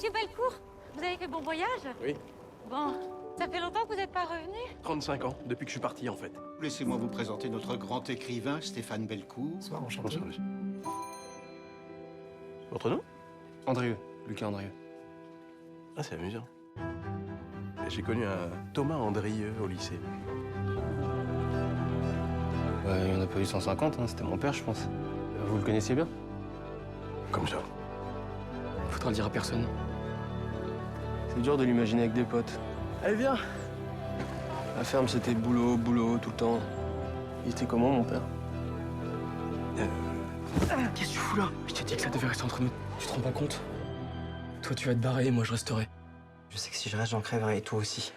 Monsieur Belcourt, vous avez fait bon voyage? Oui. Bon, ça fait longtemps que vous n'êtes pas revenu? 35 ans, depuis que je suis parti, en fait. Laissez-moi vous présenter notre grand écrivain, Stéphane Belcourt. Bonsoir, enchanté. Bonsoir, monsieur. Votre nom? Andrieux, Lucas Andrieux. Ah, c'est amusant. J'ai connu un Thomas Andrieux au lycée. Ouais, il n'y en a pas eu 150, hein, c'était mon père, je pense. Vous le connaissiez bien? Comme ça. Faudra le dire à personne. C'est dur de l'imaginer avec des potes. Allez, viens! La ferme, c'était boulot, boulot, tout le temps. Il était comment, mon père? Qu'est-ce que tu fous là? Je t'ai dit que ça devait rester entre nous. Tu te rends pas compte? Toi, tu vas te barrer et moi, je resterai. Je sais que si je reste, j'en crèverai, et toi aussi.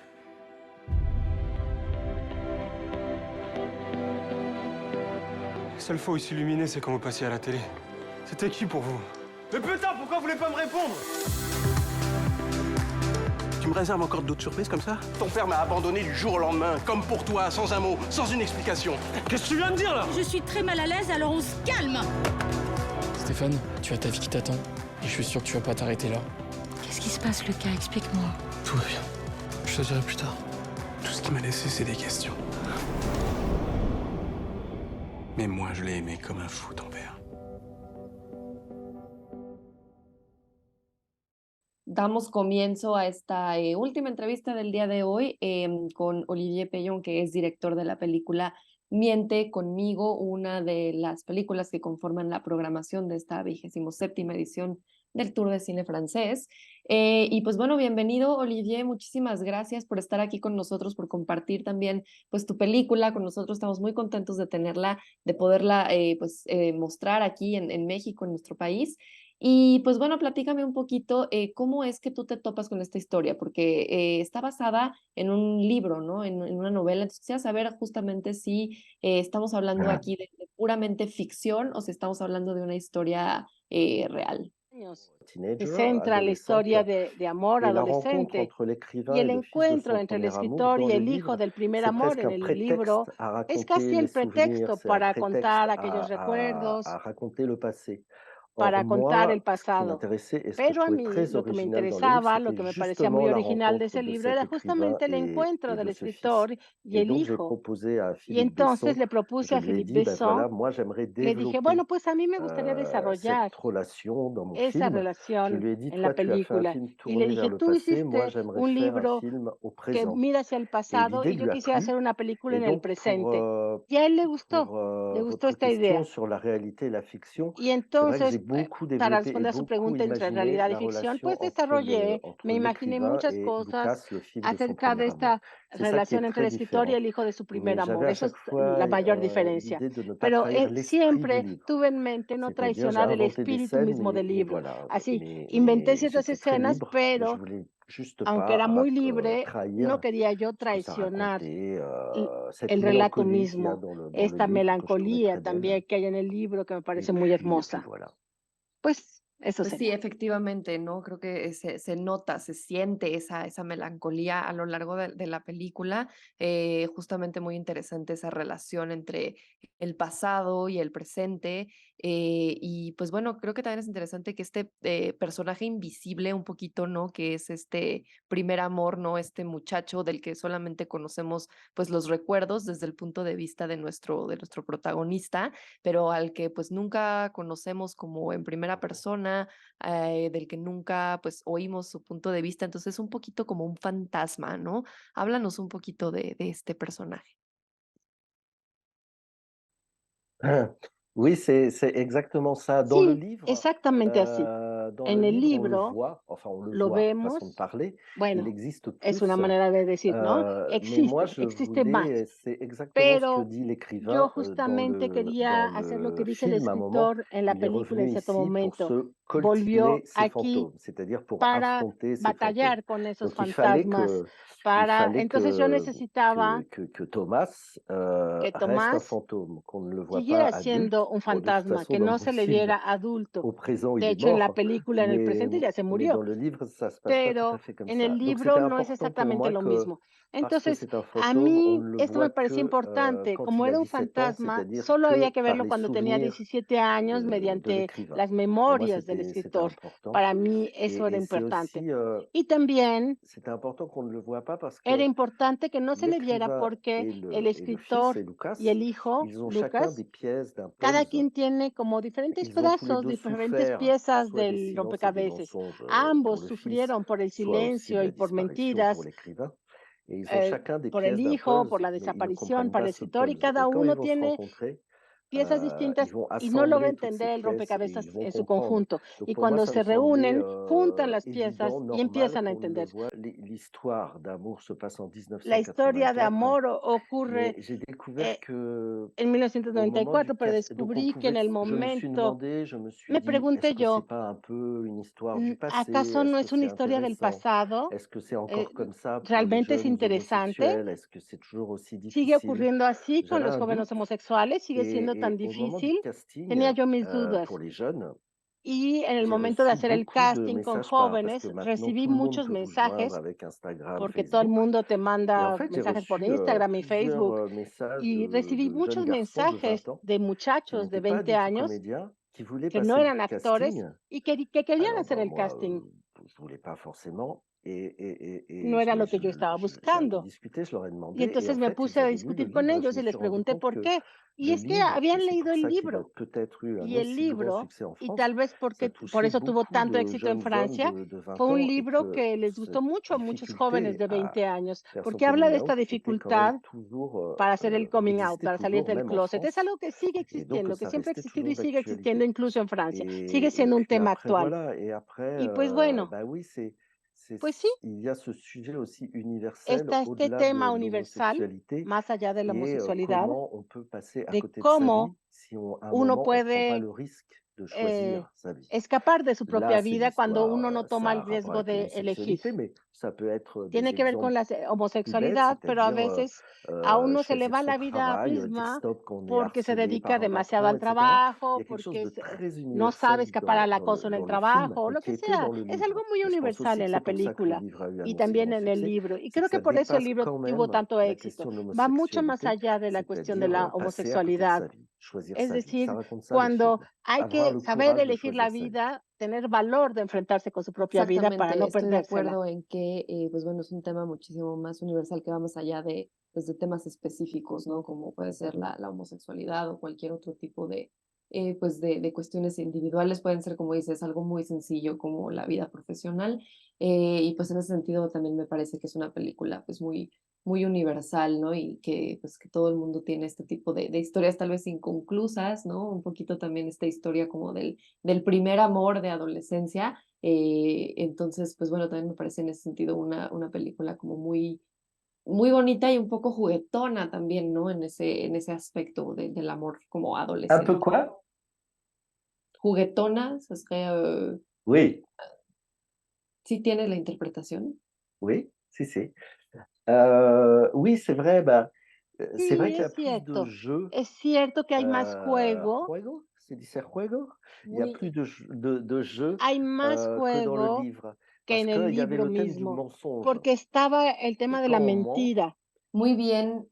La seule fois où il s'illuminait, c'est quand vous passiez à la télé. C'était qui pour vous? Mais putain, pourquoi vous voulez pas me répondre? Tu me réserves encore d'autres surprises comme ça? Ton père m'a abandonné du jour au lendemain, comme pour toi, sans un mot, sans une explication. Qu'est-ce que tu viens de dire, là? Je suis très mal à l'aise, alors on se calme! Stéphane, tu as ta vie qui t'attend. Et je suis sûr que tu vas pas t'arrêter là. Qu'est-ce qui se passe, Lucas? Explique-moi. Tout va bien. Je te dirai plus tard. Tout ce qui m'a laissé, c'est des questions. Mais moi, je l'ai aimé comme un fou, ton père. Damos comienzo a esta última entrevista del día de hoy con Olivier Pellón, que es director de la película Miente conmigo, una de las películas que conforman la programación de esta 27ª edición del Tour de Cine Francés. Y pues bueno, bienvenido, Olivier, muchísimas gracias por estar aquí con nosotros, por compartir también pues tu película con nosotros. Estamos muy contentos de tenerla, de poderla mostrar aquí en México, en nuestro país. Y pues bueno, platícame un poquito cómo es que tú te topas con esta historia, porque está basada en un libro, ¿no? En una novela. Entonces quisiera saber justamente si estamos hablando aquí de puramente ficción o si estamos hablando de una historia real. Se centra la historia de amor adolescente y el encuentro entre el escritor y el hijo del primer amor en el libro es casi el pretexto para contar aquellos recuerdos, para contar el pasado. Pero a mí lo que me interesaba, lo que me parecía muy original de ese libro era justamente el encuentro del escritor y el hijo. Y entonces le propuse a Philippe Besson, le dije, bueno, pues a mí me gustaría desarrollar esa relación en la película. Y le dije, tú hiciste un libro que mira hacia el pasado y yo quisiera hacer una película en el presente. Y a él le gustó esta idea. Y entonces, para responder a su pregunta entre realidad y ficción, pues desarrollé, me imaginé muchas cosas acerca de esta relación entre el escritor y el hijo de su primer amor. Eso es la mayor diferencia. Pero siempre tuve en mente no traicionar el espíritu mismo del libro. Así, inventé ciertas escenas, pero aunque era muy libre, no quería yo traicionar el relato mismo, esta melancolía también que hay en el libro que me parece muy hermosa. Pues eso Pues sí, efectivamente, ¿no? Creo que se nota, se siente esa melancolía a lo largo de la película. Justamente muy interesante esa relación entre el pasado y el presente. Y pues bueno, creo que también es interesante que este personaje invisible un poquito, ¿no? Que es este primer amor, ¿no? Este muchacho del que solamente conocemos pues los recuerdos desde el punto de vista de nuestro protagonista, pero al que pues nunca conocemos como en primera persona, del que nunca pues oímos su punto de vista. Entonces es un poquito como un fantasma, ¿no? Háblanos un poquito de este personaje. Oui, c'est exactement ça. Dans le Sí, livre, exactamente así. dans En le el livre, on le libro voit, enfin on le lo voit, façon de vemos, parler, il bueno, existe es plus, una manera de decir, ¿no? mais moi je Existe más. voulais, c'est exactement ce que Pero dit yo l'écrivain justamente quería dans hacer lo que le dice el film à un moment. escritor en la Il est película en revenu cierto ici pour momento. se Volvió coltiner ses aquí fantômes, c'est-à-dire pour para affronter ses fantômes. batallar con esos Donc il fallait fantasmas, entonces yo necesitaba que Thomas que reste un Tomás fantôme, qu'on ne le voit pas siguiera adulte. siendo un Bon, de toute fantasma, façon, que dans no le se le film, viera adulto. au présent, il De est hecho, en la mort. película en el presente y ya se mais dans murió, le livre, ça se passe pas tout pero à fait comme en el ça. Donc libro c'était no es important pour exactamente moi lo que, mismo. parce que Entonces, c'est un a fantôme, on mí ne le esto me voit parecía que importante. quand Como il a era un 17 ans, fantasma, c'est-à-dire solo había que que par verlo les cuando tenía souvenirs 17 años de mediante l'écrivain. las Pour moi, memorias del c'était escritor. important. Para mí eso era Et c'est importante. aussi, Y también c'était important qu'on ne le voit pas parce era que importante que no se le viera l'écrivain porque el et le fils, escritor et Lucas, y el hijo, ils ont chacun Lucas, des pièces d'un cada puzzle. quien tiene como diferentes Ils ont tous les pedazos, deux diferentes souffert, piezas soit des del silences et des rompecabezas. mensonges pour Ambos le fils, sufrieron por el soit aussi de silencio y la por disparition pour mentiras, l'écrivain. Et ils ont chacun des por el pièces d'un hijo, por puzzle, la mais ils ne desaparición, comprennent para pas el ce escritor, y puzzle. cada Et quand ils uno vont se tiene rencontrer, piezas ils distintas vont y no logra assembler toutes ces entender el pièces et ils rompecabezas vont en su comprendre. conjunto. Donc Y pour moi, cuando ça me se semblait reúnen, juntan las piezas évident, y normal empiezan a qu'on le entender. voit. L'histoire d'amour se passe en La historia de 1984, amor mais ocurre j'ai découvert que en au moment du 1994, pero cast, donc on descubrí que pouvait, en el je me suis momento, demandé, je me suis me dit, est-ce pregunté que c'est yo, pas un peu une histoire du passé? ¿acaso no Est-ce que es una c'est historia del intéressant? pasado? Est-ce que c'est encore comme ça pour les ¿Realmente es jeunes interesante? homosexuels? Est-ce que c'est toujours aussi ¿Sigue difficile? ocurriendo así con J'avais los un jóvenes doute homosexuales? ¿Sigue siendo tan et au moment du difícil? casting Tenía yo mis dudas. pour les jeunes, Y en el j'ai momento de reçu hacer el beaucoup de casting con messages parce que jóvenes, maintenant recibí tout le monde muchos peut vous joindre mensajes, avec Instagram, porque todo el Facebook. mundo te Et en manda fait, j'ai mensajes por reçu Instagram y plusieurs Facebook. messages Y recibí de jeunes muchos garçons de 20 mensajes ans de qui muchachos de n'étaient pas 20 du tout años comédiens, qui voulaient que no passer le eran actores casting. y que querían Alors, hacer el moi, casting. je voulais pas forcément. No era lo que yo estaba J'avais buscando. discuté, je leur ai Y demandé, et en entonces me fait, ils puse a avaient lu le discutir con livre, et je ellos me y les suis rendu pregunté compte por que qué. Y le es que livre, et habían c'est leído pour el ça qu'il a libro. peut-être eu un Y el aussi grand libro, succès en y France, tal vez ça porque por touchait eso tuvo beaucoup tanto de éxito en jeunes hommes Francia, de 20 fue un ans, et libro que que les gustó cette mucho a muchos jóvenes difficulté de à 20 años, faire son porque habla de coming esta out était quand même dificultad toujours, para hacer el coming out, existait para salir toujours, del même en closet. Es France, algo que sigue et donc existiendo, que ça siempre ha restait existido y toujours sigue existiendo d'actualité. incluso en Francia. Sigue Et siendo un puis tema après, actual. voilà, et après, Y pues bueno, bah oui, pues sí, il y a ce sujet aussi universel está este au-delà de tema universal, l'homosexualité, más allá de la qui est homosexualidad, comment on peut passer à de côté de sa vie cómo si à un uno moment on prend pas puede le risque de eh, choisir sa vie. escapar de su Là, propia c'est vida cuando l'histoire, uno no toma ça el a rapport riesgo avec de elegir. l'homosexualité, mais ça peut être Tiene des que ver con exemples la plus bêtes, homosexualidad, pero a c'est-à-dire veces a uno se le choisir va son la vida travail, dire misma stop quand on est porque se harcelé dedica par un demasiado patron, al etc. Il y trabajo, a quelque chose porque de très no sabe universel escapar al acoso en el dans le film, trabajo, mais lo qui que était sea. dans le Es algo livre. muy Et je pense universal aussi que en c'est la pour ça que le película livre a eu un y aussi también grand en el succès, libro. Y c'est que creo que ça por eso el dépasse libro quand tuvo même tanto la éxito. question de Va mucho más l'homosexualité, allá de la cuestión de la c'est-à-dire passer à côté de homosexualidad. sa vie, choisir Es sa vie. Ça decir, raconte ça, le cuando film. hay Avoir que le saber courage de elegir la choisir sa vie. vida, tener valor de enfrentarse con su propia vida para Exactamente, no estoy de perdérsela. acuerdo en que, pues bueno, es un tema muchísimo más universal que va más allá de, pues, de temas específicos, ¿no? Como puede ser la homosexualidad o cualquier otro tipo de, pues de cuestiones individuales. Pueden ser, como dices, algo muy sencillo como la vida profesional. Y pues en ese sentido también me parece que es una película pues muy universal, ¿no? Y que pues que todo el mundo tiene este tipo de historias tal vez inconclusas, ¿no? Un poquito también esta historia como del primer amor de adolescencia. Entonces, pues bueno, también me parece en ese sentido una película como muy bonita y un poco juguetona también, ¿no? En ese aspecto del amor como Un adolescente. peu quoi? Juguetona, ça serait, Oui, sí tiene la interpretación. oui, si. Oui, c'est vrai, c'est vrai Sí, qu'il y a es plus de cierto. jeux. Es cierto que hay más juego, Juego? C'est dit c'est juego? Il y a Muy, plus de jeux hay más que dans le juego livre. que Parce en el qu'il y avait libro le thème du mismo, mensonge. porque estaba el tema Et de quand la on ment, mentira. muy bien.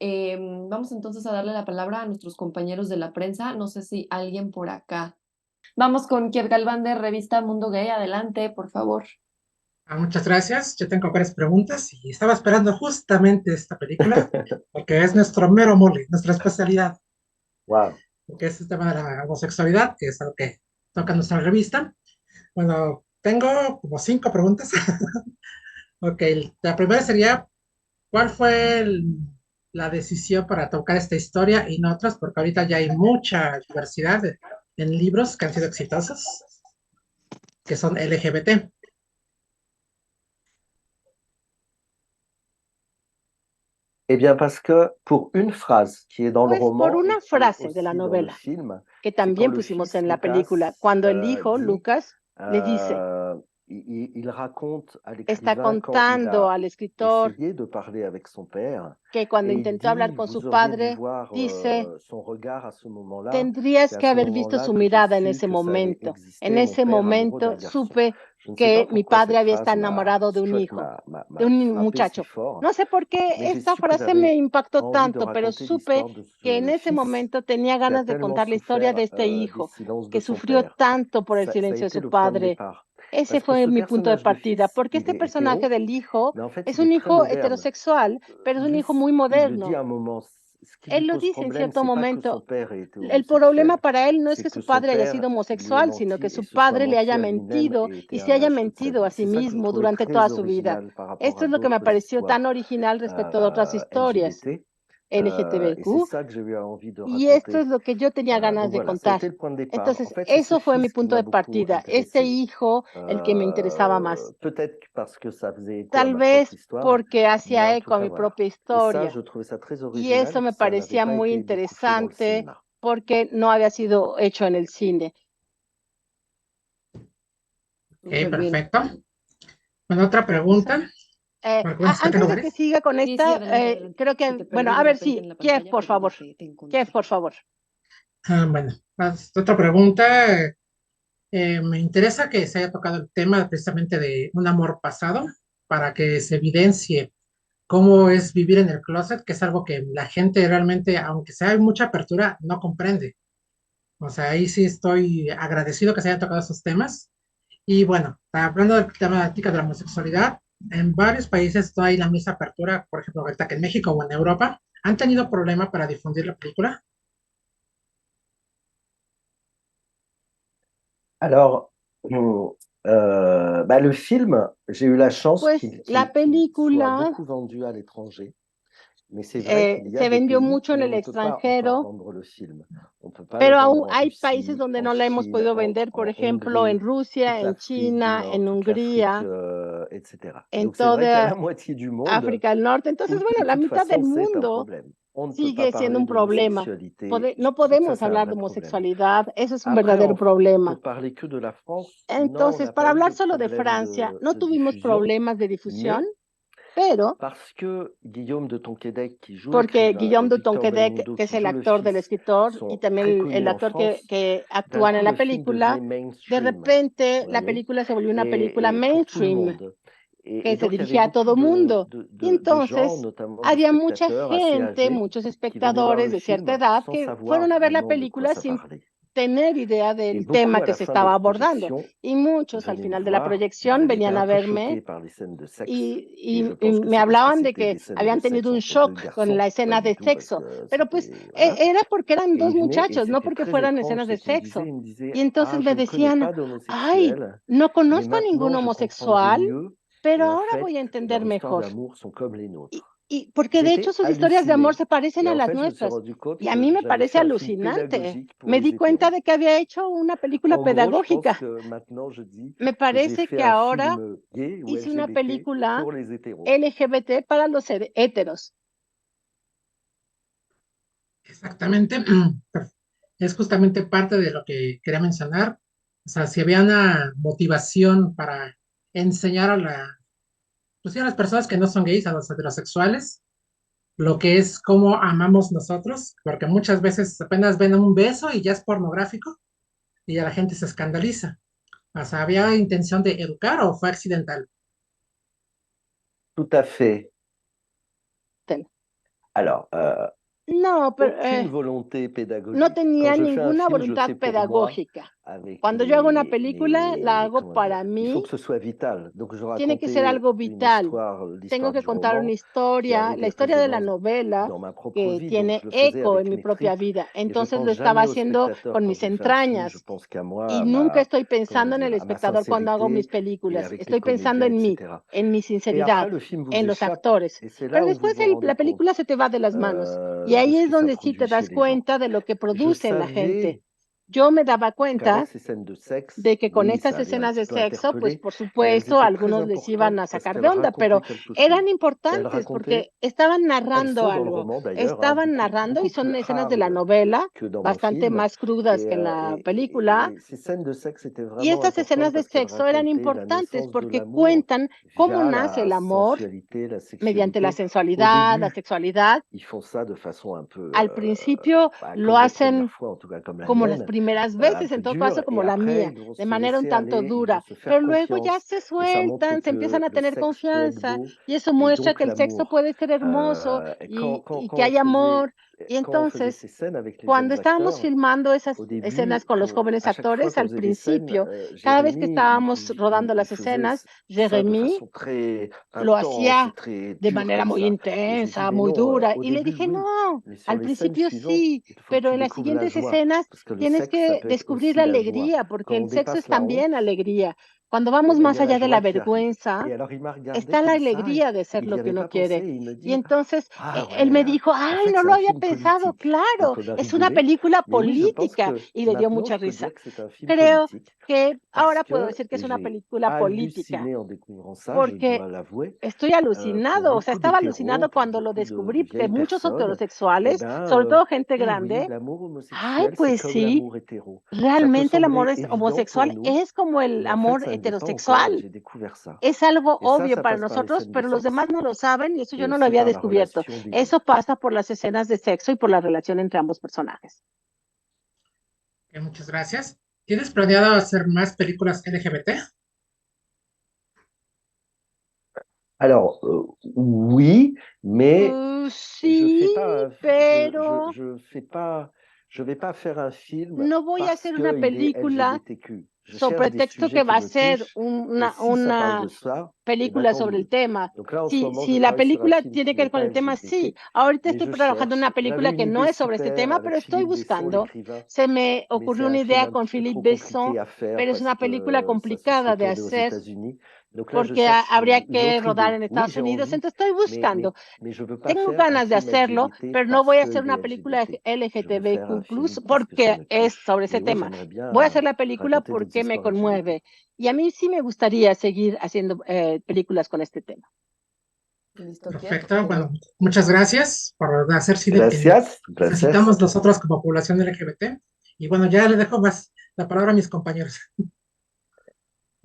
Vamos entonces a darle la palabra a nuestros compañeros de la prensa. No sé si alguien por acá. Vamos con Kiev Galván de Revista Mundo Gay. Adelante, por favor. Muchas gracias. Yo tengo varias preguntas y estaba esperando justamente esta película porque es nuestro mero mole, nuestra especialidad, wow. porque es el tema de la homosexualidad, que es algo que toca nuestra revista. Bueno, tengo como 5 preguntas. Ok, la primera sería, ¿cuál fue la decisión para tocar esta historia y no otras? Porque ahorita ya hay mucha diversidad en libros que han sido exitosos, que son LGBT. Eh bien, parce que pour une phrase qui est dans le Pues por roman et una qui est frase de la aussi dans le novela, film, que c'est quand también le pusimos fils en la Lucas película, cuando el hijo dit Lucas le dice, está contando al escritor que cuando intentó hablar con su padre, dice, tendrías que haber visto su mirada en ese momento. En ese momento supe que mi padre había estado enamorado de un hijo, de un muchacho. No sé por qué esta frase me impactó tanto, pero supe que en ese momento tenía ganas de contar la historia de este hijo, que sufrió tanto por el silencio de su padre. Ese fue mi punto de partida, porque este personaje del hijo es un hijo heterosexual, pero es un hijo muy moderno. Él lo dice en cierto momento. El problema para él no es que su padre haya sido homosexual, sino que su padre le haya mentido y se haya mentido a sí mismo durante toda su vida. Esto es lo que me pareció tan original respecto de otras historias LGTBQ, y esto es lo que yo tenía ganas de contar. Entonces, eso fue mi punto de partida, este hijo, el que me interesaba más. Tal vez porque hacía eco a mi propia historia, y eso me parecía muy interesante porque no había sido hecho en el cine. Ok, perfecto. Bueno, otra pregunta. Antes de que siga con esta, creo que, bueno, a ver, sí, Kiev, por favor. Kiev, por favor. Bueno, otra pregunta. Me interesa que se haya tocado el tema precisamente de un amor pasado para que se evidencie cómo es vivir en el closet, que es algo que la gente realmente, aunque sea hay mucha apertura, no comprende. O sea, ahí sí estoy agradecido que se hayan tocado esos temas. Y bueno, hablando del tema de la homosexualidad, en varios países no hay la misma apertura, por ejemplo, ahorita que en México o en Europa, ¿han tenido problema para difundir la película? Alors, le film, j'ai eu la chance pues qu'il la película soit beaucoup vendu à l'étranger. se vendió mucho en el extranjero, pero aún hay países donde no la hemos podido vender, por ejemplo, en Rusia, en China, en Hungría, en toda África del Norte. Entonces, bueno, la mitad del mundo sigue siendo un problema. No podemos hablar de homosexualidad, eso es un verdadero problema. Entonces, para hablar solo de Francia, no tuvimos problemas de difusión, pero porque Guillaume de Tonquédec, que es el actor del escritor y también el actor que actúa en la película, de repente la película se volvió una película mainstream que se dirigía a todo mundo. Y entonces había mucha gente, muchos espectadores de cierta edad que fueron a ver la película sin tener idea del tema que se estaba abordando. Y muchos al final de la proyección venían a verme y me hablaban de que habían tenido un shock con la escena de sexo. Pero pues era porque eran dos muchachos, no porque fueran escenas de sexo. Y entonces me decían, ay, no conozco a ningún homosexual, pero ahora voy a entender mejor. Y porque de hecho sus historias de amor se parecen a las nuestras. Y a mí me parece alucinante. Me di cuenta de que había hecho una película pedagógica. Me parece que ahora hice una película LGBT para los héteros. Exactamente. Es justamente parte de lo que quería mencionar. O sea, si había una motivación para enseñar pues, a las personas que no son gays, a los heterosexuales, lo que es cómo amamos nosotros, porque muchas veces apenas ven un beso y ya es pornográfico y ya la gente se escandaliza. O sea, ¿había intención de educar o fue accidental? Tout à fait. Alors, no, pero no tenía ninguna voluntad pedagógica. Cuando yo hago una película, la hago para mí. Tiene que ser algo vital. Tengo que contar una historia, la historia de la novela, que tiene eco en mi propia vida. Entonces lo estaba haciendo con mis entrañas. Y nunca estoy pensando en el espectador cuando hago mis películas. Estoy pensando en mí, en mi sinceridad, en los actores. Pero después la película se te va de las manos. Y ahí es donde sí te das cuenta de lo que produce en la gente. yo me daba cuenta de que con estas escenas de sexo, pues por supuesto, algunos les iban a sacar de onda, pero eran importantes porque estaban narrando algo, estaban narrando y son escenas de la novela, bastante más crudas que en la película. Y estas escenas de sexo eran importantes porque cuentan cómo nace el amor mediante la sensualidad, la sexualidad. Al principio lo hacen como las primeras veces, en todo caso como la mía, de manera un tanto dura, pero luego ya se sueltan, se empiezan a tener confianza y eso muestra que el sexo puede ser hermoso y que hay amor. Y entonces, cuando estábamos filmando esas escenas con los jóvenes actores, al principio, cada vez que estábamos rodando las escenas, Jérémy lo hacía de manera muy intensa, muy dura, y le dije, no, al principio sí, pero en las siguientes escenas tienes que descubrir la alegría, porque el sexo es también alegría. Cuando vamos más allá de la vergüenza, está la alegría de ser lo que uno quiere. Y entonces él me dijo, ay, no lo había pensado, claro, es una película política. Y le dio mucha risa. Creo que ahora puedo decir que es una película política, porque estoy alucinado, o sea, estaba alucinado cuando lo descubrí de muchos heterosexuales, sobre todo gente grande. Ay, pues sí, realmente el amor homosexual es como el amor heterosexual. Es algo obvio para nosotros, pero los demás no lo saben y eso yo no lo había descubierto. Eso pasa por las escenas de sexo y por la relación entre ambos personajes. Muchas gracias. ¿Tienes planeado hacer más películas LGBT? Alors, oui, mais sí, pero je vais pas faire un film no voy a hacer una película sobre pretexto que va a ser una película sobre el tema. Si la película tiene que ver con el tema, sí. Ahorita estoy trabajando en una película que no es sobre este tema, pero estoy buscando. Se me ocurrió una idea con Philippe Besson, pero es una película complicada de hacer porque habría que rodar en Estados Unidos, entonces estoy buscando. Tengo ganas de hacerlo, pero no voy a hacer una película LGTBQ+, porque es sobre ese tema. Voy a hacer la película porque me conmueve. Y a mí sí me gustaría seguir haciendo películas con este tema. Perfecto, bueno, muchas gracias por hacer cine. Gracias. Necesitamos nosotros como población LGBT. Y bueno, ya le dejo más la palabra a mis compañeros.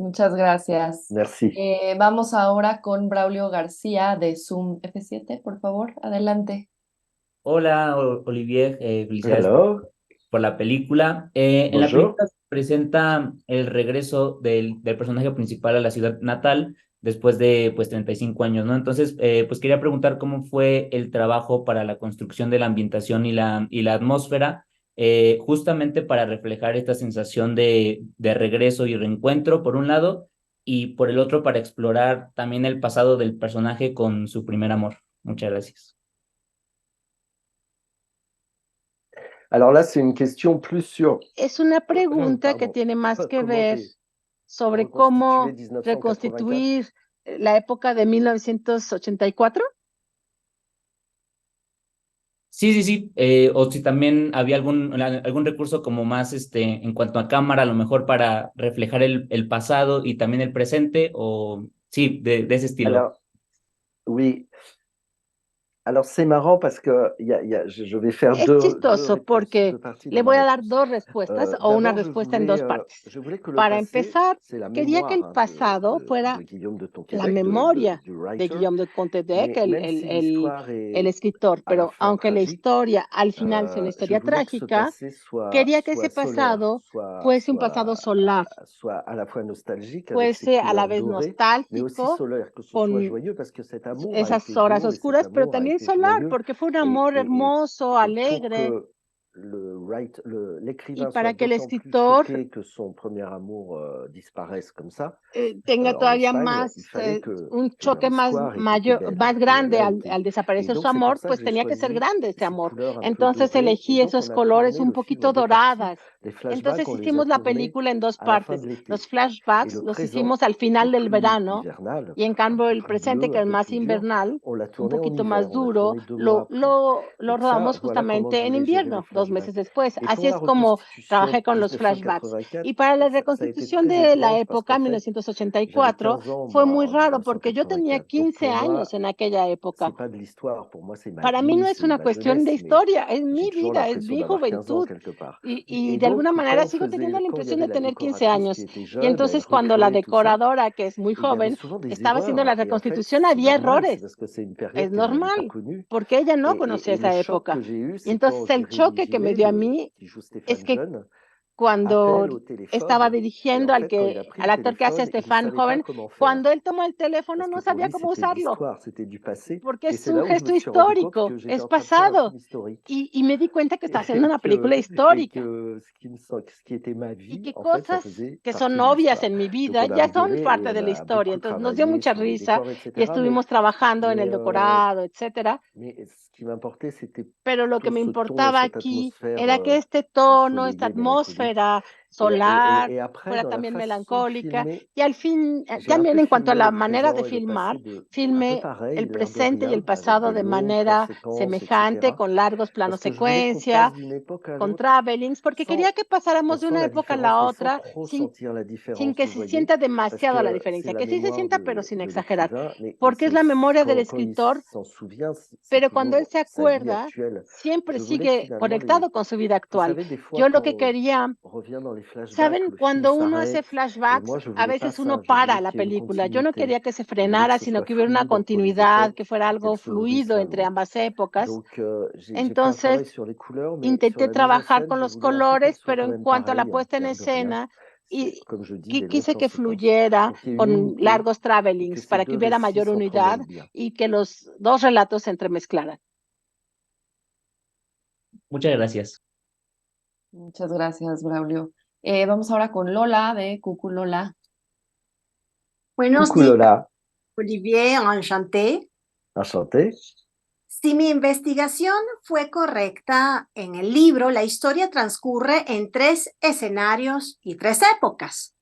Muchas gracias. Merci. Vamos ahora con Braulio García de Zoom F7, por favor, adelante. Hola, Olivier, felicidades por la película. En la película se presenta el regreso del personaje principal a la ciudad natal después de 35 años, ¿no? Entonces, pues quería preguntar cómo fue el trabajo para la construcción de la ambientación y la atmósfera, justamente para reflejar esta sensación de regreso y reencuentro, por un lado, y por el otro, para explorar también el pasado del personaje con su primer amor. Muchas gracias. Alors là, c'est une question plus sur... Es una pregunta que tiene más que ver sobre cómo reconstituir la época de 1984. Sí. O si también había algún recurso como más en cuanto a cámara, a lo mejor para reflejar el pasado y también el presente, o sí, de ese estilo. Alors, oui. Alors, c'est marrant parce que je vais faire es chistoso porque le voy a dar dos respuestas o una respuesta en dos partes. Para empezar, quería que el pasado fuera la memoria de Guillaume de Tonquédec, el escritor, pero aunque la historia al final sea una historia trágica, quería que ese pasado fuese un pasado solar, fuese a la vez nostálgico, con esas horas oscuras, pero también solar, porque fue un amor hermoso, alegre. Y para que el escritor tenga todavía más un choque más grande al desaparecer su amor, pues tenía que ser grande ese amor. Entonces elegí esos colores un poquito doradas. Entonces hicimos la película en dos partes. Los flashbacks los hicimos al final del verano y en cambio el presente, que es más invernal, un poquito más duro, lo rodamos justamente en invierno, 2020. unos meses después. Así es como trabajé con los flashbacks. Y para la reconstitución de la época, 1984, fue muy raro porque yo tenía 15 años en aquella época. Para mí no es una cuestión de historia, es mi vida, es mi juventud. Y de alguna manera sigo teniendo la impresión de tener 15 años. Y entonces cuando la decoradora, que es muy joven, estaba haciendo la reconstitución, había errores. Es normal, porque ella no conocía esa época. Y entonces el choque que me dio a mí es que cuando estaba dirigiendo al actor que hace a Stefan joven, cuando él tomó el teléfono no sabía cómo usarlo, porque es un gesto histórico, es pasado, y me di cuenta que está haciendo una película histórica, y que cosas que son obvias en mi vida ya son parte de la historia. Entonces nos dio mucha risa y estuvimos trabajando en el decorado, etcétera. Pero lo que me importaba aquí era que este tono, esta atmósfera solar fuera también melancólica, y al fin, también en cuanto a la manera de filmar, filmé el presente y el pasado de manera semejante, con largos planos secuencia, con travelings, porque quería que pasáramos de una época a la otra sin que se sienta demasiado la diferencia, que sí se sienta pero sin exagerar, porque es la memoria del escritor, pero cuando él se acuerda, siempre sigue conectado con su vida actual. Yo lo que quería, ¿saben? Cuando uno hace flashbacks, a veces uno para la película. Yo no quería que se frenara, sino que hubiera una continuidad, que fuera algo fluido entre ambas épocas. Entonces, intenté trabajar con los colores, pero en cuanto a la puesta en escena, y quise que fluyera con largos travelings para que hubiera mayor unidad y que los dos relatos se entremezclaran. Muchas gracias. Muchas gracias, Braulio. Vamos ahora con Lola de Cucu Lola. Buenos Coucou días, Lola, Olivier, enchanté. enchanté. Si mi investigación fue correcta, en el libro la historia transcurre en 3 escenarios y 3 épocas.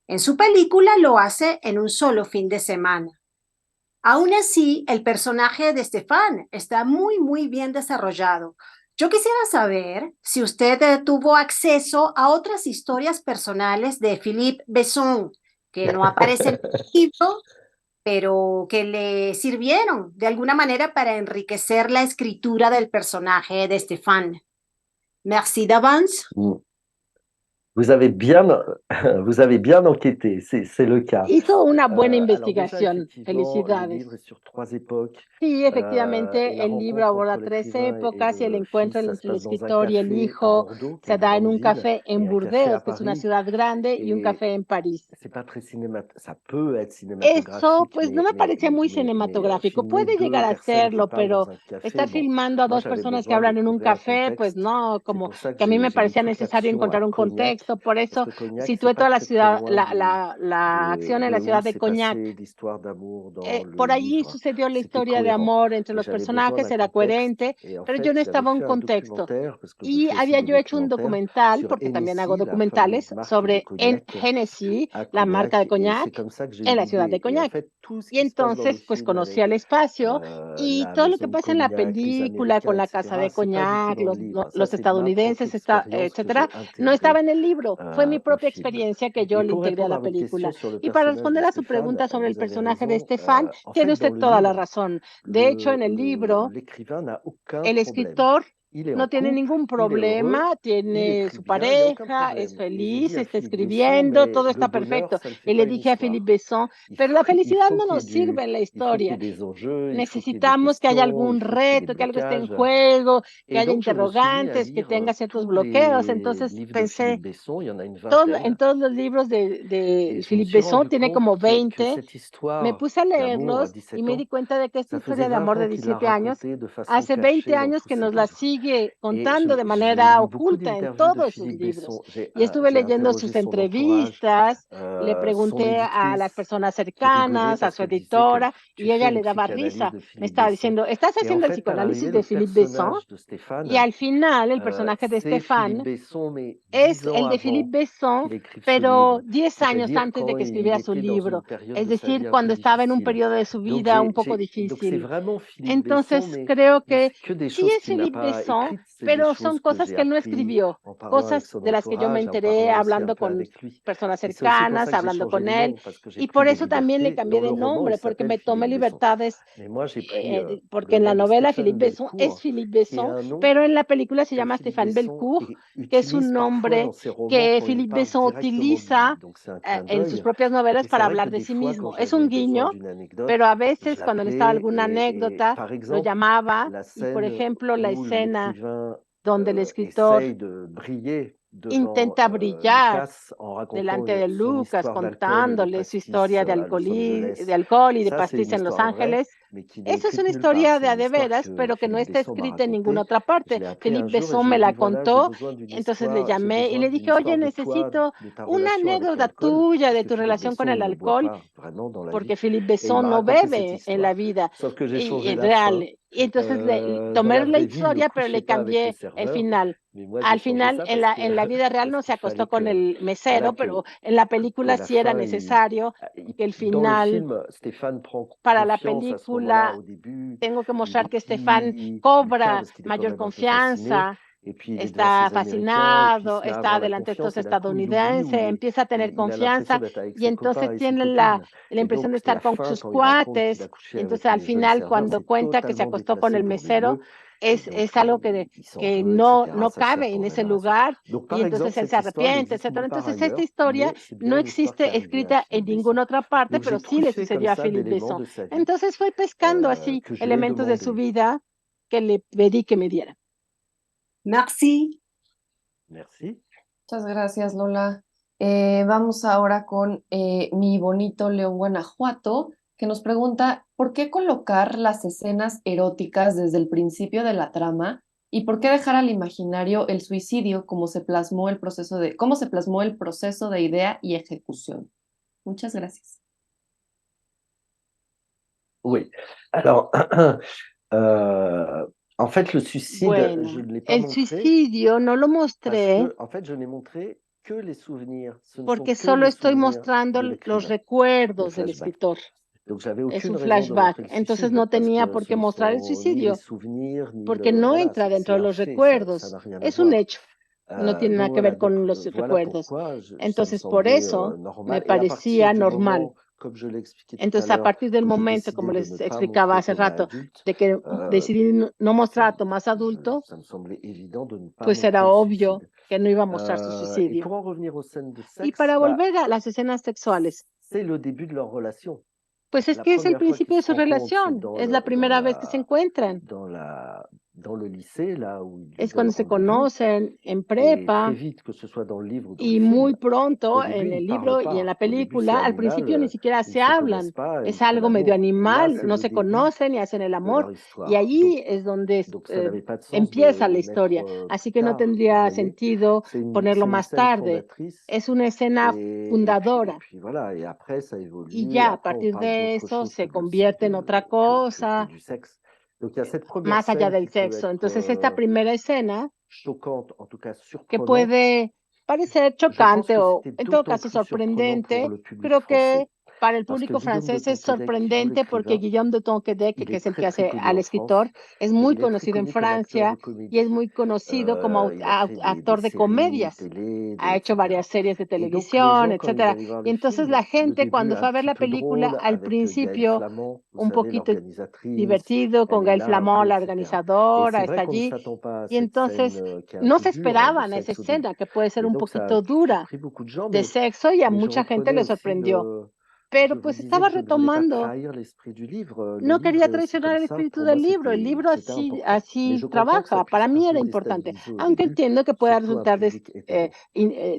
En su película lo hace en un solo fin de semana. Aún así, el personaje de Stefan está muy bien desarrollado. Yo quisiera saber si usted tuvo acceso a otras historias personales de Philippe Besson, que no aparecen en el libro, pero que le sirvieron de alguna manera para enriquecer la escritura del personaje de Stefan. Merci d'avance. Vous avez bien enquêté, c'est le cas. Hizo una buena Alors déjà, investigación. effectivement, le Felicidades. livre est sur 3 époques. Sí, efectivamente, La el libro rencontre aborda entre 3 l'écrivain et épocas y el le encuentro fils, ça se entre el passe dans un escritor y el café à hijo Bordeaux, qui est se une da en grande un ville, café en et un café à Burdeos, que es una Paris. ciudad grande, y un Et café en París. c'est pas très ça peut être Eso, cinématographique, pues no me parecía muy cinematográfico. filmer Puede 2 llegar a personnes qui serlo, parlent pero dans un café, estar bon, filmando a moi 2 j'avais personas que besoin de hablan en un trouver un café, pues contexte. no, C'est como pour ça que a mí me j'ai mis parecía toute necesario l'action à encontrar un Cognac, contexto. Por parce eso que Cognac, c'est situé pas toda la très ciudad, loin la acción en la de ciudad où de s'est Cognac. passée l'histoire d'amour dans le Por allí livre. sucedió la C'était historia de cohérent. amor entre Et los j'avais besoin personajes, d'un era contexte, coherente, et en pero fait, yo j'avais necesitaba un fait un contexto. documentaire, parce que je Y fais aussi había des yo hecho un documentaires documental, sur porque también hago Hennessy, la documentales, fameuse marque de sobre cognac Hennessy, à la marca de Cognac, et c'est Cognac, comme ça que j'ai eu en la ciudad de l'idée. Et en Cognac. fait, tout ce Y qui se passe dans le entonces, pues film conocí avec el espacio y la todo lo maison que de pasa en la Cognac, les película con Américains, la casa de etc., c'est pas du tout Cognac, dans le livre. Ça, los c'est ma propre estadounidenses, expérience que etcétera, j'ai no estaba intégrée en el libro. Fue mi au propia film. experiencia que yo Et le pour integré a répondre la à votre question película. sur le Y para personnage de responder a su Stéphane, pregunta sobre el vous avez personaje de raison. Stefan, En tiene fait, dans usted le toda la livre, razón. De hecho, en el libro, l'écrivain n'a aucun el problème. escritor Il est en no tiene couple, ningún il est heureux, problema, il tiene écrit su bien, il n'y a aucun pareja, es problème. Et j'ai feliz, dit à está Philippe Besson, escribiendo, mais todo le está bonheur, perfecto. ça ne fait Y pas le une dije a histoire. Philippe Besson, Il pero la faut, il felicidad faut no qu'il y ait nos sirve en la il faut qu'il y ait historia. des enjeux, il faut qu'il y ait des Necesitamos que haya questions, algún il faut qu'il y ait des reto, que algo esté en blocages. juego, que Et haya donc, je me suis mis à interrogantes, que lire tenga ciertos tous bloqueos. les Entonces livres de pensé, Philippe Besson, il y en a une en vingtaine. todos los libros de Et je me Philippe suis Besson, rendu tiene compte como que 20. cette Me histoire puse a d'amour à leerlos y 17 me di ans, cuenta de que esta ça faisait historia de 20 amor de ans qu'il l'a 17 años racontée de façon hace 20 cachée dans años tous que ses nos la livres. sigue Et contando de j'ai manera lu beaucoup oculta en d'interviews de todos sus Philippe libros. Besson. Y estuve J'ai leyendo sus interrogé son entourage, entrevistas, le son pregunté a las éditrice, personas qui rigolait cercanas, a parce su qu'elle disait que editora, tu y fais ella une le daba psychanalyse risa. de Me Philippe estaba Besson. diciendo, estás Et en haciendo el fait, à l'arrivée, psicoanálisis le de Philippe Besson. personnage de Y Stéphane, al final, el personaje de c'est Philippe Stefan Besson, mais 10 es ans el de Philippe avant Besson, qu'il écrive ce pero livre. 10 años C'est-à-dire antes de quand que il escribiera su était dans une libro. période Es de sa vie decir, un peu cuando estaba en un difficile. periodo de su Donc, vida un poco donc c'est difícil. vraiment Philippe Besson, Entonces mais creo que c'est que des sí choses es qu'il n'a Philippe pas Besson, eso, pero son cosas que él no escribió, cosas de las que yo me enteré hablando con personas cercanas, hablando con él, y por eso también le cambié de nombre, porque me tomé libertades, porque en la novela Philippe Besson es Philippe Besson, pero en la película se llama Stéphane Belcourt, que es un nombre que Philippe Besson utiliza en sus propias novelas para hablar de sí mismo. Es un guiño, pero a veces cuando necesitaba alguna anécdota lo llamaba, y por ejemplo la escena donde el escritor intenta brillar delante de Lucas contándole su historia de alcohol y de pastis en Los Ángeles. Eso es una historia de veras, pero que no está escrita en ninguna otra parte. Philippe Besson me la contó, entonces le llamé y le dije, oye, necesito una anécdota tuya de tu relación con el alcohol, porque Philippe Besson no bebe en la vida y real. Y entonces tomé la historia, pero le cambié el final. Al final, en la vida real no se acostó con el mesero, pero en la película sí era necesario que el final, para la película, tengo que mostrar que Stéphane cobra mayor confianza, está fascinado, está delante de estos estadounidenses, empieza a tener confianza y entonces tiene la impresión de estar con sus cuates. Y entonces al final, cuando cuenta que se acostó con el mesero, es algo que no cabe en ese lugar y entonces él se arrepiente, etc. Entonces esta historia no existe escrita en ninguna otra parte, pero sí le sucedió a Philippe Besson. Entonces fue pescando así elementos de su vida que le pedí que me diera. Merci. Merci. Muchas gracias, Lola. Vamos ahora con mi bonito León Guanajuato, que nos pregunta, ¿por qué colocar las escenas eróticas desde el principio de la trama y por qué dejar al imaginario el suicidio cómo se plasmó el proceso de idea y ejecución? Muchas gracias. Oui, alors, en fait, le suicide, Bueno, je ne l'ai pas el montré suicidio no lo parce mostré que, en fait, je n'ai montré que les souvenirs. Ce ne sont porque que solo les estoy souvenirs mostrando de los l'écrivain, les recuerdos del flashbacks. escritor. Donc, j'avais Es aucune un raison de flashback, montrer le entonces suicide no parce tenía que por ce qué ne mostrar el sont ni les suicidio, souvenirs, ni porque le... no Voilà, entra dentro de c'est un los fait, ça recuerdos, n'a rien à es un voir. hecho, no tiene nada Donc que ver voilà, con donc los voilà recuerdos. pourquoi ça me Entonces, por semblait eso me normal. Et à parecía partir du normal. moment, comme je l'ai expliqué tout à Entonces, a l'heure, partir del où j'ai momento, décidé como de les ne pas explicaba montrer hace Thomas rato, adulte, de que decidí no mostrar a Tomás adulto, ça me semblait évident de ne pas pues montrer era le obvio suicide. que no iba a mostrar su Et suicidio. pour en revenir aux scènes de Y sexe, para bah, volver a las escenas sexuales, c'est le début de leur relation. pues es La que es el première fois qu'ils principio de se su rencontrent, c'est relación, es la primera vez que se encuentran, dans le lycée, là où ils es donnent cuando se rendez-vous. conocen en Et très prepa vite, que ce soit dans le livre ou dans y le muy film, pronto au début, en ils el ne libro parlent y en la pas. Au début, c'est película, al principio ni animal, siquiera ils se ne se hablan, connaissent pas, ils es font algo medio l'amour. Et là, animal, c'est no le se début conocen y hacen el de amor, leur y histoire. allí es donde Donc ça n'avait pas de sens empieza de la le historia, mettre así que no tard, vous tendría voyez. sentido C'est ponerlo une más scène tarde, fondatrice. es una escena Et fundadora. puis voilà, et après ça Y évolue, et ya a après on partir parle de d'autre eso chose se que convierte en otra que cosa, du sexe. Donc il y a cette première más allá scène del qui peut sexo. être Entonces, esta primera escena, choquante, en tout cas que surprenante, puede parecer je pense chocante que o c'était en todo d'autant caso plus surprenant pour sorprendente, le public creo que français. para el Parce que público Guillaume de francés es Tonquédec, qui joue sorprendente porque l'écrivain, Guillaume de Tonquédec, il que est es el que très hace connu al en escritor, France, es mais muy il est très conocido en connu comme acteur Francia de y es comédie. muy conocido como Il a fait actor des de séries comedias. télé, Ha hecho etc. varias series de Et donc les televisión, gens, quand ils etcétera. allaient voir Y le entonces film, la le gente début cuando fue un a ver petit la peu película, drôle al avec Gaëlle principio Flamand, vous un savez, poquito l'organisatrice, divertido con elle est Gaël là un Flamand, peu, la etc. Et organizadora, c'est está vrai qu'on ne allí. s'attend pas à Y cette entonces scène qui est un no peu se dure de esperaban esa sexe au début. escena, que puede ser Et un donc ça a poquito dura surpris beaucoup de gens, de mais sexo y a je mucha gente reprenais le aussi sorprendió. je Pero me pues disais estaba que je ne voulais pas retomando, trahir l'esprit du livre. Le no quería livre est aussi traicionar comme el ça. espíritu Pour moi, del libro. El libro c'était important. Mais así je comprends que ça trabaja. Para puisse mí un era peu importante, déstabiliser au aunque début, entiendo que pueda surtout un resultar public hétéro.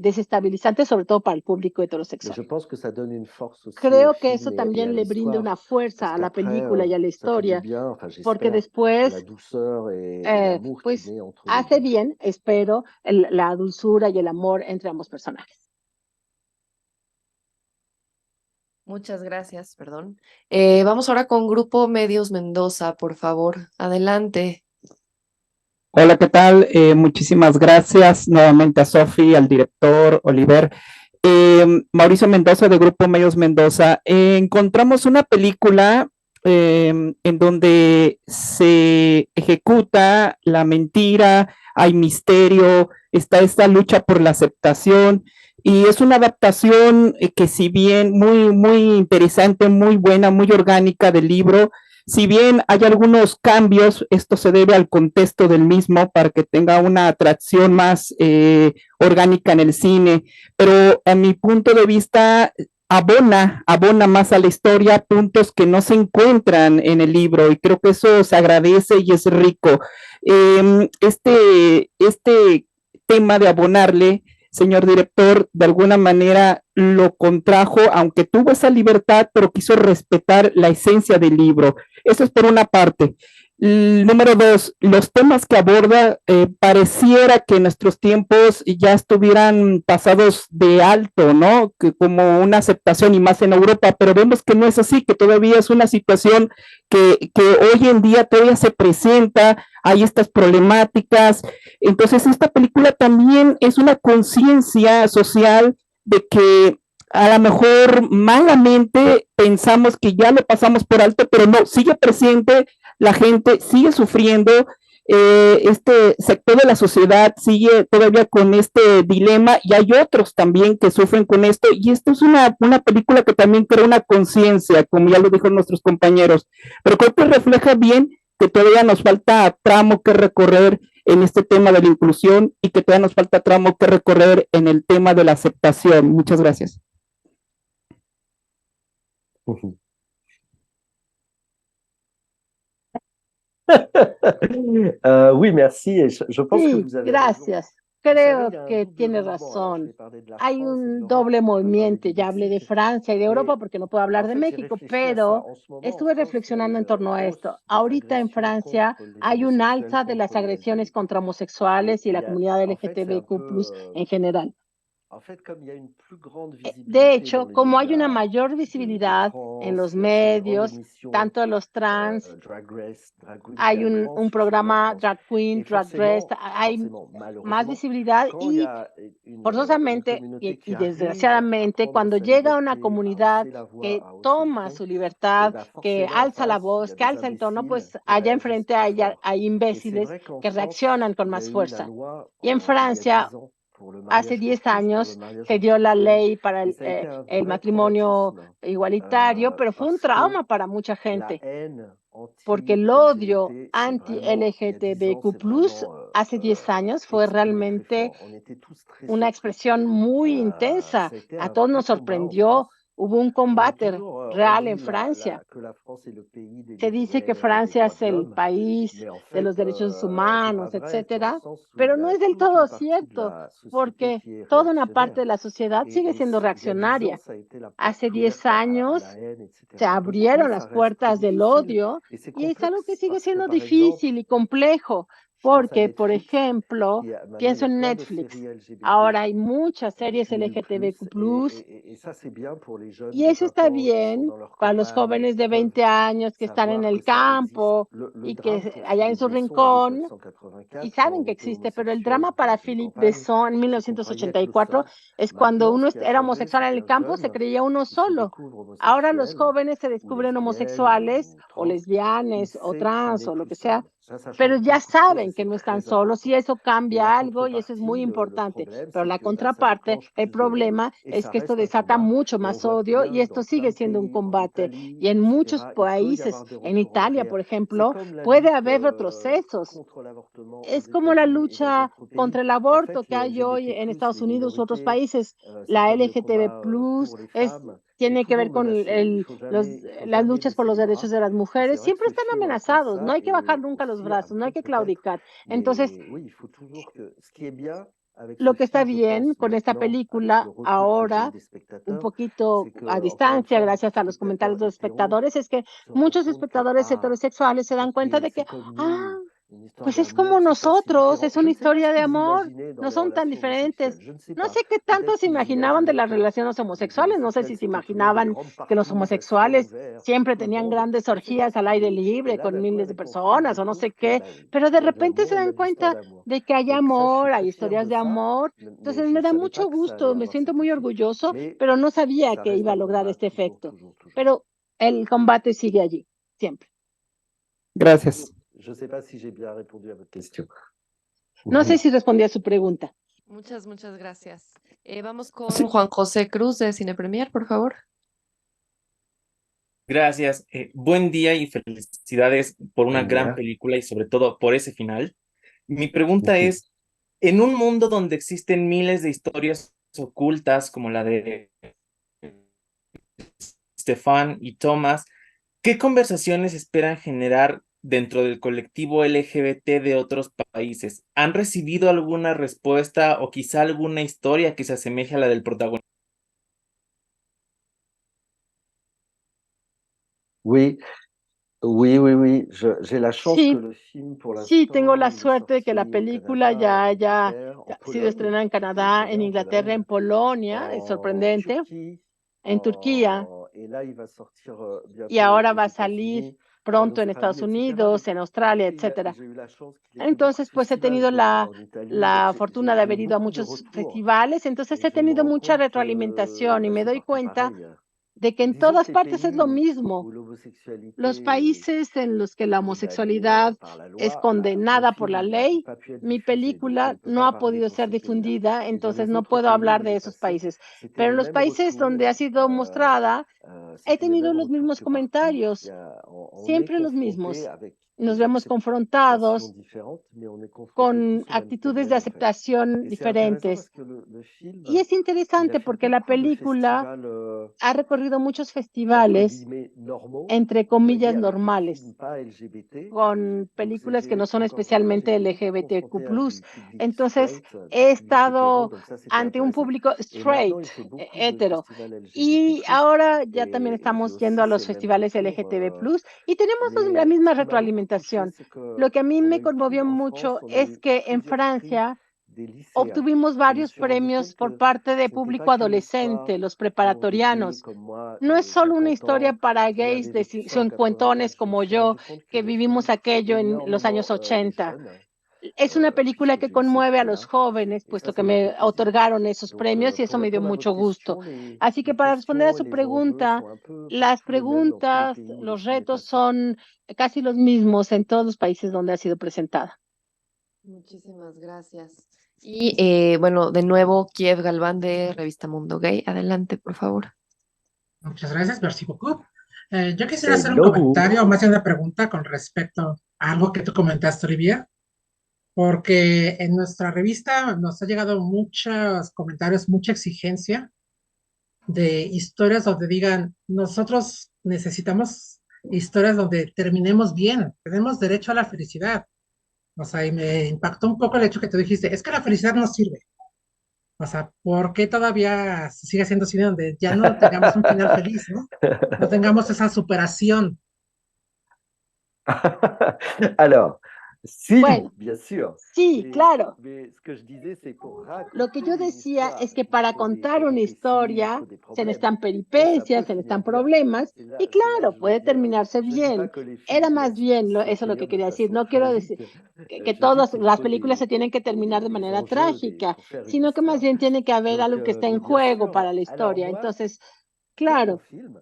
desestabilizante, sobre todo para el público Mais heterosexual. je pense que ça donne une force aussi au Creo que film eso et à también le brinda una l'histoire. fuerza Parce a la qu'après, película y a la ça fait du historia, bien, enfin porque j'espère, à la después, douceur et l'amour qui pues, naît entre les hace deux. bien, espero, la dulzura y el amor entre ambos personajes. Muchas gracias, perdón. Vamos ahora con Grupo Medios Mendoza, por favor. Adelante. Hola, ¿qué tal? Muchísimas gracias nuevamente a Sofi, al director Oliver. Mauricio Mendoza de Grupo Medios Mendoza. Encontramos una película en donde se ejecuta la mentira, hay misterio, está esta lucha por la aceptación, y es una adaptación que si bien muy interesante, muy buena, muy orgánica del libro, si bien hay algunos cambios, esto se debe al contexto del mismo para que tenga una atracción más orgánica en el cine, pero a mi punto de vista abona más a la historia puntos que no se encuentran en el libro, y creo que eso se agradece y es rico. Este tema de abonarle, señor director, de alguna manera lo contrajo, aunque tuvo esa libertad, pero quiso respetar la esencia del libro. Eso es por una parte. Número dos, los temas que aborda pareciera que en nuestros tiempos ya estuvieran pasados de alto, ¿no? Que como una aceptación, y más en Europa, pero vemos que no es así, que todavía es una situación que hoy en día todavía se presenta, hay estas problemáticas. Entonces esta película también es una conciencia social de que a lo mejor malamente pensamos que ya lo pasamos por alto, pero no, sigue presente, la gente sigue sufriendo, este sector de la sociedad sigue todavía con este dilema, y hay otros también que sufren con esto, y esto es una película que también crea una conciencia, como ya lo dijo nuestros compañeros, pero creo que refleja bien que todavía nos falta tramo que recorrer en este tema de la inclusión, y que todavía nos falta tramo que recorrer en el tema de la aceptación. Muchas gracias. Oui, merci. Et je pense que Sí, vous avez raison. gracias. Creo que tiene razón. Hay un doble movimiento. Ya hablé de Francia y de Europa porque no puedo hablar de México, pero estuve reflexionando en torno a esto. Ahorita en Francia hay un alza de las agresiones contra homosexuales y la comunidad LGTBQ+ en general. De hecho, como hay una mayor visibilidad en los medios, tanto de los trans, hay un programa Drag Queen, Drag Race, hay más visibilidad, y forzosamente y desgraciadamente, cuando llega una comunidad que toma su libertad, que alza la voz, que alza el tono, pues allá enfrente hay imbéciles que reaccionan con más fuerza. Y en Francia, hace 10 años se dio la ley para el matrimonio igualitario, pero fue un trauma para mucha gente, porque el odio anti-LGTBQ+ hace 10 años fue realmente una expresión muy intensa. A todos nos sorprendió. Hubo un combate real en Francia. Se dice que Francia es el país de los derechos humanos, etcétera, pero no es del todo cierto, porque toda una parte de la sociedad sigue siendo reaccionaria. Hace 10 años se abrieron las puertas del odio, y es algo que sigue siendo difícil y complejo. Porque, por ejemplo, pienso en Netflix. Ahora hay muchas series LGTBQ+, y eso está bien para los jóvenes de 20 años que están en el campo y que allá en su rincón y saben que existe. Pero el drama para Philippe Besson en 1984 es cuando uno era homosexual en el campo, se creía uno solo. Ahora los jóvenes se descubren homosexuales o lesbianas o trans o lo que sea, pero ya saben que no están solos, y eso cambia algo, y eso es muy importante. Pero la contraparte, el problema es que esto desata mucho más odio, y esto sigue siendo un combate. Y en muchos países, en Italia, por ejemplo, puede haber retrocesos. Es como la lucha contra el aborto que hay hoy en Estados Unidos u otros países. La LGTB+ tiene que ver con las luchas por los derechos de las mujeres. Siempre están amenazados. No hay que bajar nunca los brazos, no hay que claudicar. Entonces, lo que está bien con esta película ahora, un poquito a distancia, gracias a los comentarios de los espectadores, es que muchos espectadores heterosexuales se dan cuenta de que, pues es como nosotros, es una historia de amor, no son tan diferentes. No sé qué tanto se imaginaban de las relaciones homosexuales, no sé si se imaginaban que los homosexuales siempre tenían grandes orgías al aire libre con miles de personas o no sé qué, pero de repente se dan cuenta de que hay amor, hay historias de amor. Entonces me da mucho gusto, me siento muy orgulloso, pero no sabía que iba a lograr este efecto. Pero el combate sigue allí. siempre. Gracias. No sé si respondí a su pregunta. Muchas gracias. Vamos con Juan José Cruz de Cine Premier, por favor. Gracias. Buen día y felicidades por una gran película y sobre todo por ese final. Mi pregunta es, en un mundo donde existen miles de historias ocultas como la de Stefan y Thomas, ¿qué conversaciones esperan generar dentro del colectivo LGBT de otros países? ¿Han recibido alguna respuesta o quizá alguna historia que se asemeje a la del protagonista? Oui, j'ai la chance Sí, que le film, pour sí, tengo la l'instant, il est suerte de que la sorti au película Canada, ya en haya Angleterre, en sido Pologne, estrenada en il a Canadá, été en tourné en Inglaterra, en Pologne, Polonia, es en sorprendente, Turquie, en Turquía, et là, il va sortir y bientôt ahora aux va a salir États-Unis, en pronto en Estados Australie, etc. Unidos, Donc, en Australia, j'ai etcétera. eu la chance qu'il ait fait beaucoup de Entonces, pues he festivals tenido en Italie, donc la fortuna de j'ai eu haber ido a beaucoup de muchos retours. festivales, entonces he Et je me tenido rends mucha compte retroalimentación y que me c'est doy partout cuenta pareil. de que en Disons que todas les partes es pays lo où mismo. Los l'homosexualité países en los que la est condamnée homosexualidad par la es loi, le condenada por la film n'a ley, pas pu être mi diffusé, donc je ne película peux no pas ha parler podido pour ser ces pays-là. difundida, Et dans entonces les no autres puedo pays hablar où de j'ai esos passé, países. c'était Pero les en los mêmes países donde retours, ha sido mostrada, he c'était les tenido mêmes los retours mismos que partout. Il comentarios, y a on est siempre los confronté mismos. avec Nos des vemos acceptations confrontados différentes, mais on est confronté con tous au même actitudes de problème, en fait. aceptación Et c'est intéressant diferentes. parce que le film, Y es il a interesante fait porque la beaucoup de película festivals, ha recorrido muchos entre festivales, guillemets, normaux, entre vous comillas, voyez, avec des normales, films pas LGBT. con Donc películas que no son encore une fois, j'ai especialmente été beaucoup confronté à LGBTQ+. du public Entonces, straight, du he public hétéro, estado donc ça c'était ante un intéressant. público Et maintenant, il straight, fait beaucoup de hetero. festivals Y LGBT+, ahora ya también et estamos yendo aussi a los ces mêmes festivales retours. LGTB+, y tenemos la Mais misma ce qui m'a beaucoup touché, retroalimentación. c'est que Lo que a mí on a me eu conmovió en mucho France, on a es eu que en plusieurs prix Francia des lycéens. obtuvimos Je me varios suis rendu compte premios por que parte de ce n'était público pas qu'une histoire adolescente, los pour des gays preparatorianos. comme moi No es de solo una 50 historia ans para qui gays avaient de vécu ça en 84. cincuentones Je me como suis yo, rendu compte que que le film vivimos touche aquello en los años énormément les 80. jeunes, Es una película puisque que j'ai eu ces conmueve a los prix-là. jóvenes, Et ça, puesto que ça m'a fait me plaisir. otorgaron esos Donc, premios y eso pour me dio répondre à mucho votre gusto. question, Así que les para responder a questions su et les enjeux pregunta, sont un peu las partout les mêmes dans tous les preguntas, pays où le los film est retos passé. son casi los mismos en todos los países donde ha sido presentada. Muchísimas gracias. Y bueno, de nuevo, Kiev Galván de Revista Mundo Gay. Adelante, por favor. Muchas gracias, merci beaucoup. Yo quisiera hacer un Hello. comentario, más bien una pregunta con respecto a algo que tú comentaste, Olivia, porque en nuestra revista nos ha llegado muchos comentarios, mucha exigencia de historias donde digan, nosotros necesitamos historias donde terminemos bien, tenemos derecho a la felicidad. O sea, y me impactó un poco el hecho que tú dijiste, es que la felicidad no sirve. O sea, ¿por qué todavía se sigue haciendo cine donde ya no tengamos un final feliz, ¿no? No tengamos esa superación. Alors, si, Bueno, bien sûr. sí, claro. Mais ce que je disais, c'est pour Lo que raconter yo une decía histoire, es que il para faut des contar una péripéties, il historia faut des se problèmes. necesitan Et ça peut peripecias, se finir necesitan bien. problemas, C'est là, y c'est là claro, que je veux puede dire, terminarse je dis pas bien. que les films Era más doivent bien, se eso es lo que finir de quería decir. façon No quiero decir tragique. que Je dis todas qu'il las faut películas se tienen que terminar de des manera enjeux, trágica, pour faire une sino que más histoire. bien tiene que haber Donc, algo que esté en mais bien juego sûr, para la alors historia. moi, Entonces, pour mon claro, film,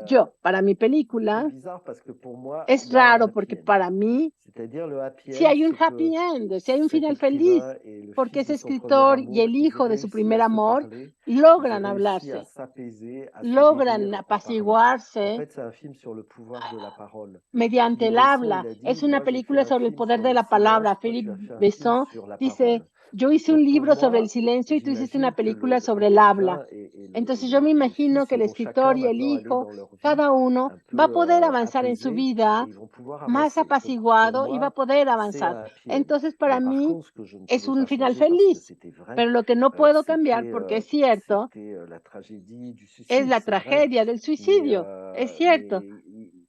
yo, para mi c'est película, bizarre parce que pour moi, il es y a un raro happy porque end. para mí C'est-à-dire le happy si end, hay un c'est que happy end, si hay un cet final feliz, écrivain et le porque fils ese de son premier escritor y amour, el ils hijo aient de su réussi primer à se amor parler, ils logran aient réussi à hablarse, s'apaiser, à se logran guérir en parlant. En apaciguarse fait, c'est un film sur le pouvoir de la parole. mediante Philippe el Besson, il habla. a dit, Es una moi j'ai fait película un sobre el film poder sur de le la palabra. silence, toi tu Philippe as fait un film Besson sur la dice, parole. yo hice un Donc pour libro sobre el moi, silencio y tú hiciste una j'imagine que película sobre el habla. l'écrivain et Entonces yo me le imagino fils, que ils el vont escritor chacun y el maintenant aller hijo, dans leur vie cada uno un va a peu poder avanzar en su apaisé et vida ils vont pouvoir más avancer. Donc pour apaciguado y va a moi, poder c'est un avanzar. happy end. Entonces para Mais par mí contre, ce que je ne es pouvais un pas final changer parce que feliz, c'était vrai, pero lo que no puedo cambiar, c'était porque es cierto, la tragédie du es suicide, la c'est vrai. tragedia del suicidio, es cierto,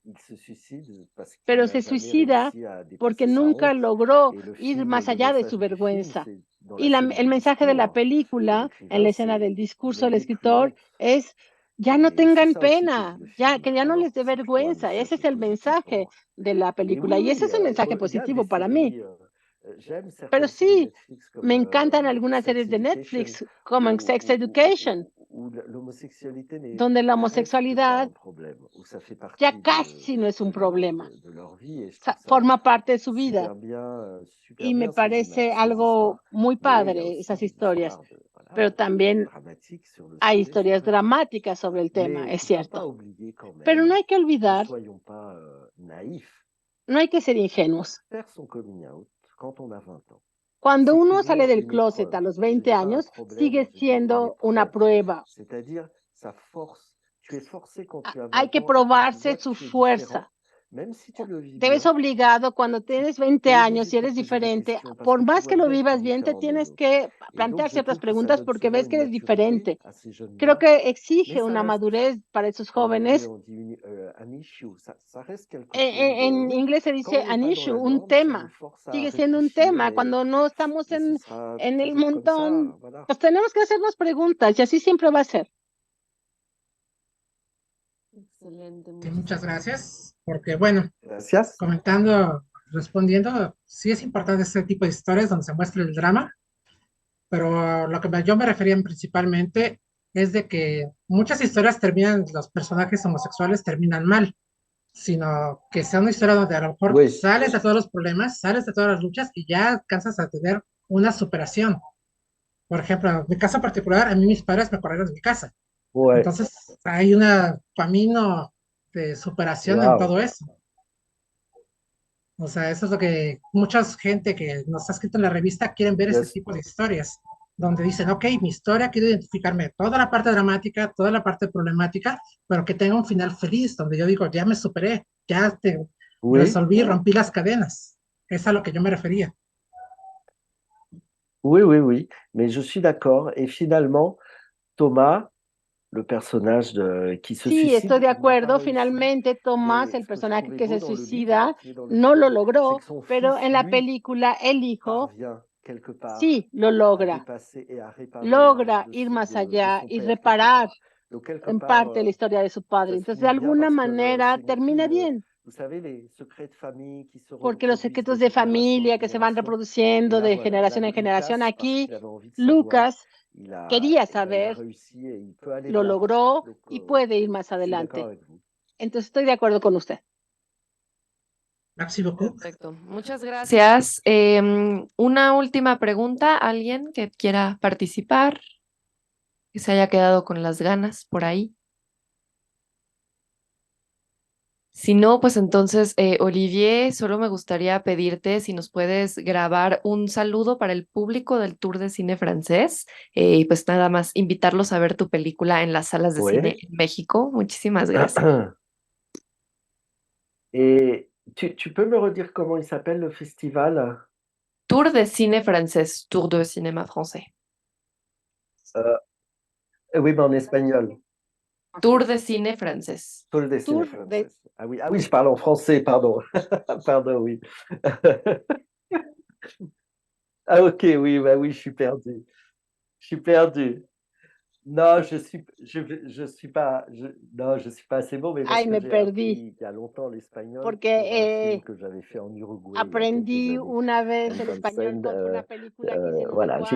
Il se suicide parce qu'il pero n'a se jamais suicida réussi à porque dépasser sa nunca honte. logró Et le ir film, más le allá de su message du film, vergüenza. c'est dans la Y scène el du mensaje de la discours de película, en l'écrivain, la escena c'est del discurso del n'ayez plus escritor, honte. es ya no Et c'est tengan ça aussi que pena, dit le ya, film. que ya no Alors, les dé c'est plutôt un vergüenza. Ese message es el positif pour mensaje moi. de la Mais película y ese es un mensaje il y a des positivo para mí. séries, j'aime Pero certaines séries sí, Netflix me comme encantan algunas Sex series de Education Netflix, como en Sex Education, donde la homosexualidad ya casi no es un problema, forma parte de su vida. Y me parece algo muy padre esas historias, pero también hay historias dramáticas sobre el tema, es cierto. Pero no hay que olvidar, no hay que ser ingenuos. Cuando uno sale del closet a los 20 años, sigue siendo una prueba. Hay que probarse su fuerza. Te ves obligado cuando tienes 20 años y eres diferente, por más que lo vivas bien, te tienes que plantear ciertas preguntas porque ves que eres diferente. Creo que exige una madurez para esos jóvenes. En inglés se dice an issue, un tema. Sigue siendo un tema. Cuando no estamos en el montón, pues tenemos que hacernos preguntas y así siempre va a ser. Excelente. Muchas gracias, porque bueno, Gracias. Respondiendo, sí es importante este tipo de historias donde se muestra el drama, pero lo que yo me refería principalmente es de que muchas historias los personajes homosexuales terminan mal, sino que sea una historia donde a lo mejor sales de todos los problemas, sales de todas las luchas y ya alcanzas a tener una superación. Por ejemplo, en mi caso particular, a mí mis padres me corrieron de mi casa. Entonces hay un camino de superación en todo eso. O sea, eso es lo que mucha gente que nos ha escrito en la revista quieren ver ese tipo de historias, donde dicen, ok, mi historia quiero identificarme toda la parte dramática, toda la parte problemática, pero que tenga un final feliz, donde yo digo, ya me superé, ya resolví, rompí las cadenas. Es a lo que yo me refería. Oui, mais je suis d'accord. Et finalement, Thomas, le personnage qui se suicide. Sí, estoy de acuerdo. Finalmente, Tomás, el personaje que se suicida, no lo logró, pero en la película el hijo sí lo logra. Logra ir más allá y reparar en parte la historia de su padre. Entonces, de alguna manera, termina bien. Porque los secretos de familia que se van reproduciendo de generación en generación, aquí Lucas quería saber, lo logró y puede ir más adelante. Entonces estoy de acuerdo con usted. Perfecto, muchas gracias. Una última pregunta, ¿alguien que quiera participar? Que se haya quedado con las ganas por ahí. Si no, pues entonces, Olivier, solo me gustaría pedirte si nos puedes grabar un saludo para el público del Tour de Cine Francés y pues nada más invitarlos a ver tu película en las salas de cine en México. Muchísimas gracias. Tu peux me redire comment il s'appelle le festival? Tour de Cine Francés, Tour de Cinéma Français. Oui, mais en espagnol. Tour de Cine Francés. Tour de Cine Francés. Ah oui, je parle en français, pardon. Pardon, oui. Ah ok, oui, bah oui, je suis perdu. No, je suis pas assez bon, mais Ay, me perdí. Porque aprendí una vez el español con una película que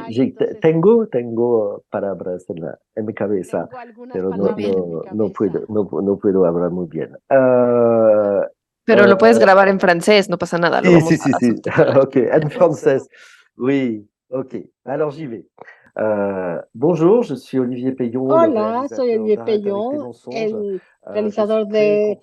hice en Uruguay. Tengo palabras en mi cabeza, pero no puedo hablar muy bien. Pero lo puedes grabar en francés, no pasa nada. Sí. Ok, en francés. Oui, ok. Alors j'y vais. Bonjour, je suis Olivier Peillon. Hola, soy Olivier Peillon, el realizador de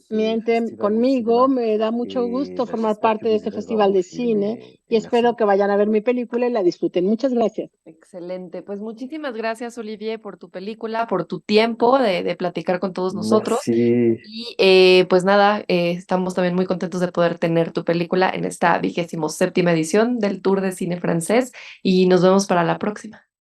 Miente conmigo. Me da mucho gusto formar parte de este festival de cine y espero que vayan a ver mi película y la disfruten. Muchas gracias. Excelente, pues muchísimas gracias, Olivier, por tu película, por tu tiempo de platicar con todos nosotros. Merci. Y pues nada, estamos también muy contentos de poder tener tu película en esta 27ª edición del Tour de Cine Francés y nos vemos para la próxima.